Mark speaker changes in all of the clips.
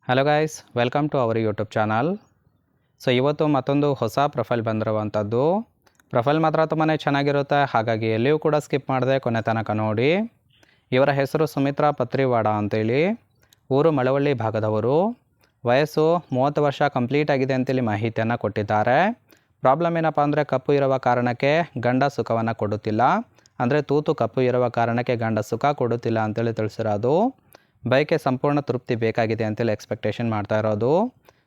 Speaker 1: Hello guys, welcome to our YouTube channel. So ಇವತ್ತು ಮತ್ತೊಂದು ಹೊಸ ಪ್ರೊಫೈಲ್ ಬಂದಿರುವಂಥದ್ದು. ಪ್ರೊಫೈಲ್ ಮಾತ್ರ ತುಂಬಾ ಚೆನ್ನಾಗಿರುತ್ತೆ, ಹಾಗಾಗಿ ಎಲ್ಲಿಯೂ ಕೂಡ ಸ್ಕಿಪ್ ಮಾಡದೆ ಕೊನೆ ತನಕ ನೋಡಿ. ಇವರ ಹೆಸರು ಸುಮಿತ್ರಾ ಪತ್ರಿವಾಡ ಅಂತೇಳಿ, ಊರು ಮಳವಳ್ಳಿ ಭಾಗದವರು. ವಯಸ್ಸು 30 ವರ್ಷ ಕಂಪ್ಲೀಟ್ ಆಗಿದೆ ಅಂತೇಳಿ ಮಾಹಿತಿಯನ್ನು ಕೊಟ್ಟಿದ್ದಾರೆ. ಪ್ರಾಬ್ಲಮ್ ಏನಪ್ಪ ಅಂದರೆ ಕಪ್ಪು ಇರುವ ಕಾರಣಕ್ಕೆ ಗಂಡ ಸುಖವನ್ನು ಕೊಡುತ್ತಿಲ್ಲ, ಅಂದರೆ ತೂತು ಕಪ್ಪು ಇರುವ ಕಾರಣಕ್ಕೆ ಗಂಡ ಸುಖ ಕೊಡುತ್ತಿಲ್ಲ ಅಂತೇಳಿ ತಿಳಿಸಿರೋದು. ಬೈಕೆ ಸಂಪೂರ್ಣ ತೃಪ್ತಿ ಬೇಕಾಗಿದೆ ಅಂತೇಳಿ ಎಕ್ಸ್ಪೆಕ್ಟೇಷನ್ ಮಾಡ್ತಾ ಇರೋದು.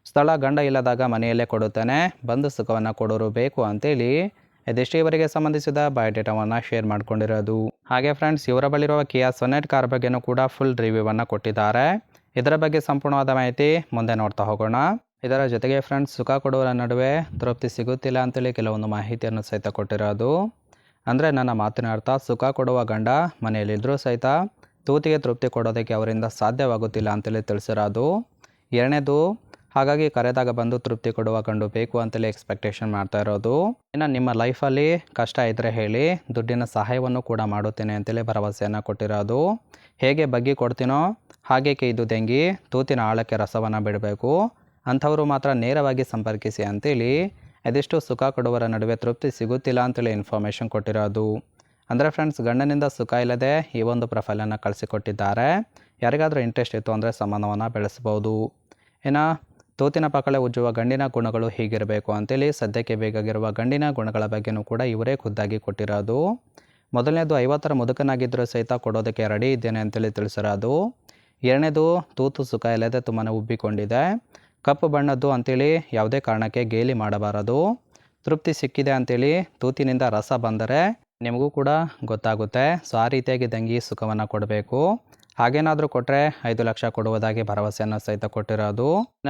Speaker 1: ಸ್ಥಳ ಗಂಡ ಇಲ್ಲದಾಗ ಮನೆಯಲ್ಲೇ ಕೊಡುತ್ತಾನೆ, ಬಂದು ಸುಖವನ್ನು ಕೊಡೋರು ಬೇಕು ಅಂತೇಳಿ ಇದಿಷ್ಟು ಇವರಿಗೆ ಸಂಬಂಧಿಸಿದ ಬಯೋಡೇಟಾವನ್ನು ಶೇರ್ ಮಾಡ್ಕೊಂಡಿರೋದು. ಹಾಗೆ ಫ್ರೆಂಡ್ಸ್, ಇವರ ಬಳಿರುವ ಕಿಯಾ ಸೊನೆಟ್ ಕಾರ್ ಬಗ್ಗೆನೂ ಕೂಡ ಫುಲ್ ರಿವ್ಯೂವನ್ನು ಕೊಟ್ಟಿದ್ದಾರೆ. ಇದರ ಬಗ್ಗೆ ಸಂಪೂರ್ಣವಾದ ಮಾಹಿತಿ ಮುಂದೆ ನೋಡ್ತಾ ಹೋಗೋಣ. ಇದರ ಜೊತೆಗೆ ಫ್ರೆಂಡ್ಸ್, ಸುಖ ಕೊಡುವರ ನಡುವೆ ತೃಪ್ತಿ ಸಿಗುತ್ತಿಲ್ಲ ಅಂತೇಳಿ ಕೆಲವೊಂದು ಮಾಹಿತಿಯನ್ನು ಸಹಿತ ಕೊಟ್ಟಿರೋದು. ಅಂದರೆ ನನ್ನ ಮಾತಿನ ಅರ್ಥ, ಸುಖ ಕೊಡುವ ಗಂಡ ಮನೆಯಲ್ಲಿದ್ದರೂ ಸಹಿತ ತೂತಿಗೆ ತೃಪ್ತಿ ಕೊಡೋದಕ್ಕೆ ಅವರಿಂದ ಸಾಧ್ಯವಾಗುತ್ತಿಲ್ಲ ಅಂತೇಳಿ ತಿಳಿಸಿರೋದು. ಎರಡನೇದು, ಹಾಗಾಗಿ ಕರೆದಾಗ ಬಂದು ತೃಪ್ತಿ ಕೊಡುವ ಗಂಡು ಬೇಕು ಅಂತೇಳಿ ಎಕ್ಸ್ಪೆಕ್ಟೇಷನ್ ಮಾಡ್ತಾ ಇರೋದು. ಇನ್ನು ನಿಮ್ಮ ಲೈಫಲ್ಲಿ ಕಷ್ಟ ಇದ್ದರೆ ಹೇಳಿ, ದುಡ್ಡಿನ ಸಹಾಯವನ್ನು ಕೂಡ ಮಾಡುತ್ತೇನೆ ಅಂತೇಳಿ ಭರವಸೆಯನ್ನು ಕೊಟ್ಟಿರೋದು. ಹೇಗೆ ಬಗ್ಗಿ ಕೊಡ್ತೀನೋ ಹಾಗೆ ಇದು ದೆಂಗಿ ತೂತಿನ ಆಳಕ್ಕೆ ರಸವನ್ನು ಬಿಡಬೇಕು, ಅಂಥವರು ಮಾತ್ರ ನೇರವಾಗಿ ಸಂಪರ್ಕಿಸಿ ಅಂತೇಳಿ ಅದೆಷ್ಟು ಸುಖ ಕೊಡುವರ ನಡುವೆ ತೃಪ್ತಿ ಸಿಗುತ್ತಿಲ್ಲ ಅಂತೇಳಿ ಇನ್ಫಾರ್ಮೇಷನ್ ಕೊಟ್ಟಿರೋದು. ಅಂದರೆ ಫ್ರೆಂಡ್ಸ್, ಗಂಡನಿಂದ ಸುಖ ಇಲ್ಲದೆ ಈ ಒಂದು ಪ್ರೊಫೈಲನ್ನು ಕಳಿಸಿಕೊಟ್ಟಿದ್ದಾರೆ. ಯಾರಿಗಾದರೂ ಇಂಟ್ರೆಸ್ಟ್ ಇತ್ತು ಅಂದರೆ ಸಂಬಂಧವನ್ನು ಬೆಳೆಸ್ಬೋದು. ಇನ್ನು ತೂತಿನ ಪಕ್ಕಳೆ ಉಜ್ಜುವ ಗಂಡಿನ ಗುಣಗಳು ಹೀಗಿರಬೇಕು ಅಂತೇಳಿ ಸದ್ಯಕ್ಕೆ ಬೇಕಾಗಿರುವ ಗಂಡಿನ ಗುಣಗಳ ಬಗ್ಗೆನೂ ಕೂಡ ಇವರೇ ಖುದ್ದಾಗಿ ಕೊಟ್ಟಿರೋದು. ಮೊದಲನೇದು, 50ರ ಮುದುಕನಾಗಿದ್ದರೂ ಸಹಿತ ಕೊಡೋದಕ್ಕೆ ರೆಡಿ ಇದ್ದೇನೆ ಅಂತೇಳಿ ತಿಳಿಸಿರೋದು. ಎರಡನೇದು, ತೂತು ಸುಖ ಇಲ್ಲದೆ ತುಂಬಾ ಉಬ್ಬಿಕೊಂಡಿದೆ, ಕಪ್ಪು ಬಣ್ಣದ್ದು ಅಂತೇಳಿ ಯಾವುದೇ ಕಾರಣಕ್ಕೆ ಗೇಲಿ ಮಾಡಬಾರದು. ತೃಪ್ತಿ ಸಿಕ್ಕಿದೆ ಅಂತೇಳಿ ತೂತಿನಿಂದ ರಸ ಬಂದರೆ ನಿಮಗೂ ಕೂಡ ಗೊತ್ತಾಗುತ್ತೆ. ಸೊ ಆ ರೀತಿಯಾಗಿ ದಂಗಿ ಸುಖವನ್ನು ಕೊಡಬೇಕು. ಹಾಗೇನಾದರೂ ಕೊಟ್ಟರೆ 5 ಲಕ್ಷ ಕೊಡುವುದಾಗಿ ಭರವಸೆಯನ್ನು ಸಹಿತ ಕೊಟ್ಟಿರೋದು.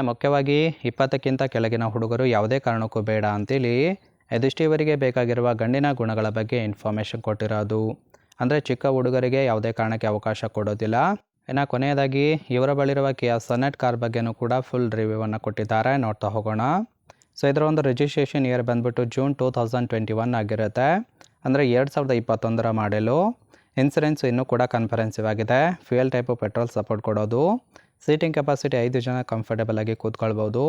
Speaker 1: ಮುಖ್ಯವಾಗಿ 20ಕ್ಕಿಂತ ಕೆಳಗಿನ ಹುಡುಗರು ಯಾವುದೇ ಕಾರಣಕ್ಕೂ ಬೇಡ ಅಂತೇಳಿ ಇದಿಷ್ಟು ಇವರಿಗೆ ಬೇಕಾಗಿರುವ ಗಂಡಿನ ಗುಣಗಳ ಬಗ್ಗೆ ಇನ್ಫಾರ್ಮೇಷನ್ ಕೊಟ್ಟಿರೋದು. ಅಂದರೆ ಚಿಕ್ಕ ಹುಡುಗರಿಗೆ ಯಾವುದೇ ಕಾರಣಕ್ಕೆ ಅವಕಾಶ ಕೊಡೋದಿಲ್ಲ. ಇನ್ನು ಕೊನೆಯದಾಗಿ ಇವರ ಬಳಿರುವ ಕಿಯಾ ಸೊನೆಟ್ ಕಾರ್ ಬಗ್ಗೆನೂ ಕೂಡ ಫುಲ್ ರಿವ್ಯೂವನ್ನು ಕೊಟ್ಟಿದ್ದಾರೆ, ನೋಡ್ತಾ ಹೋಗೋಣ. ಸೊ ಇದರ ಒಂದು ರಿಜಿಸ್ಟ್ರೇಷನ್ ಇಯರ್ ಬಂದ್ಬಿಟ್ಟು ಜೂನ್ 2021 ಆಗಿರುತ್ತೆ, ಅಂದರೆ 2021ರ ಮಾಡೆಲು. ಇನ್ಸೂರೆನ್ಸ್ ಇನ್ನೂ ಕೂಡ ಕನ್ಫರೆನ್ಸಿವ್ ಆಗಿದೆ. ಫ್ಯೂಯಲ್ ಟೈಪು ಪೆಟ್ರೋಲ್ ಸಪೋರ್ಟ್ ಕೊಡೋದು. ಸೀಟಿಂಗ್ ಕೆಪಾಸಿಟಿ 5 ಜನ ಕಂಫರ್ಟೇಬಲ್ ಆಗಿ ಕೂತ್ಕೊಳ್ಬೋದು.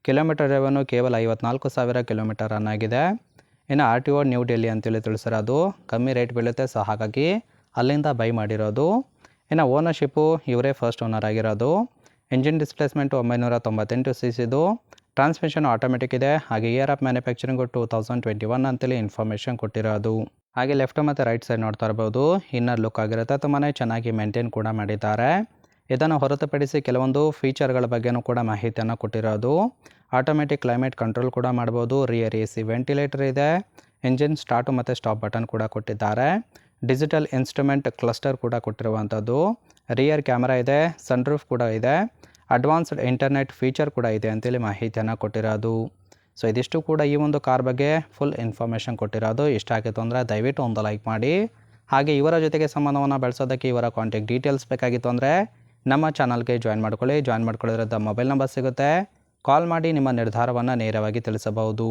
Speaker 1: ಕಿಲೋಮೀಟರ್ ರೆವೆನ್ಯೂ ಕೇವಲ 54,000 ಕಿಲೋಮೀಟರ್ ರನ್ ಆಗಿದೆ. ಇನ್ನು RTO ನ್ಯೂ ಡೆಲ್ಲಿ ಅಂತೇಳಿ ತಿಳಿಸಿರೋದು. ಕಮ್ಮಿ ರೇಟ್ ಬೀಳುತ್ತೆ, ಸೊ ಹಾಗಾಗಿ ಅಲ್ಲಿಂದ ಬೈ ಮಾಡಿರೋದು. ಇನ್ನು ಓನರ್ಶಿಪ್ಪು ಇವರೇ ಫಸ್ಟ್ ಓನರ್ ಆಗಿರೋದು. Engine displacement 998 cc. Transmission automatic ಇದೆ. ಹಾಗೆ ಇಯರ್ ಆಫ್ ಮ್ಯಾನುಫ್ಯಾಕ್ಚರಿಂಗು 2021 ಅಂತೇಳಿ ಇನ್ಫಾರ್ಮೇಷನ್ ಕೊಟ್ಟಿರೋದು. ಹಾಗೆ ಲೆಫ್ಟ್ ಮತ್ತು ರೈಟ್ ಸೈಡ್ ನೋಡ್ತಾ ಇರ್ಬೋದು, ಇನ್ನರ್ ಲುಕ್ ಆಗಿರುತ್ತೆ, ತುಂಬಾ ಚೆನ್ನಾಗಿ ಮೇಂಟೈನ್ ಕೂಡ ಮಾಡಿದ್ದಾರೆ. ಇದನ್ನು ಹೊರತುಪಡಿಸಿ ಕೆಲವೊಂದು ಫೀಚರ್ಗಳ ಬಗ್ಗೆನೂ ಕೂಡ ಮಾಹಿತಿಯನ್ನು ಕೊಟ್ಟಿರೋದು. ಆಟೋಮೆಟಿಕ್ ಕ್ಲೈಮೇಟ್ ಕಂಟ್ರೋಲ್ ಕೂಡ ಮಾಡ್ಬೋದು. ರಿಯರ್ AC ವೆಂಟಿಲೇಟರ್ ಇದೆ. ಇಂಜಿನ್ ಸ್ಟಾರ್ಟು ಮತ್ತು ಸ್ಟಾಪ್ ಬಟನ್ ಕೂಡ ಕೊಟ್ಟಿದ್ದಾರೆ. ಡಿಜಿಟಲ್ ಇನ್ಸ್ಟ್ರೂಮೆಂಟ್ ಕ್ಲಸ್ಟರ್ ಕೂಡ ಕೊಟ್ಟಿರುವಂಥದ್ದು. ರಿಯರ್ ಕ್ಯಾಮರಾ ಇದೆ. ಸನ್ರೂಫ್ ಕೂಡ ಇದೆ. ಅಡ್ವಾನ್ಸ್ಡ್ ಇಂಟರ್ನೆಟ್ ಫೀಚರ್ ಕೂಡ ಇದೆ ಅಂತೇಳಿ ಮಾಹಿತಿಯನ್ನು ಕೊಟ್ಟಿರೋದು. ಸೊ ಇದಿಷ್ಟು ಕೂಡ ಈ ಒಂದು ಕಾರ್ ಬಗ್ಗೆ ಫುಲ್ ಇನ್ಫಾರ್ಮೇಷನ್ ಕೊಟ್ಟಿರೋದು. ಇಷ್ಟ ಆಗಿತ್ತು ಅಂದರೆ ದಯವಿಟ್ಟು ಒಂದು ಲೈಕ್ ಮಾಡಿ. ಹಾಗೆ ಇವರ ಜೊತೆಗೆ ಸಂಬಂಧವನ್ನು ಬೆಳೆಸೋದಕ್ಕೆ ಇವರ ಕಾಂಟ್ಯಾಕ್ಟ್ ಡೀಟೇಲ್ಸ್ ಬೇಕಾಗಿತ್ತು ಅಂದರೆ ನಮ್ಮ ಚಾನಲ್ಗೆ ಜಾಯಿನ್ ಮಾಡ್ಕೊಳ್ಳಿ. ಜಾಯಿನ್ ಮಾಡ್ಕೊಳ್ಳೋದ್ರಿಂದ ಮೊಬೈಲ್ ನಂಬರ್ ಸಿಗುತ್ತೆ, ಕಾಲ್ ಮಾಡಿ ನಿಮ್ಮ ನಿರ್ಧಾರವನ್ನು ನೇರವಾಗಿ ತಿಳಿಸಬಹುದು.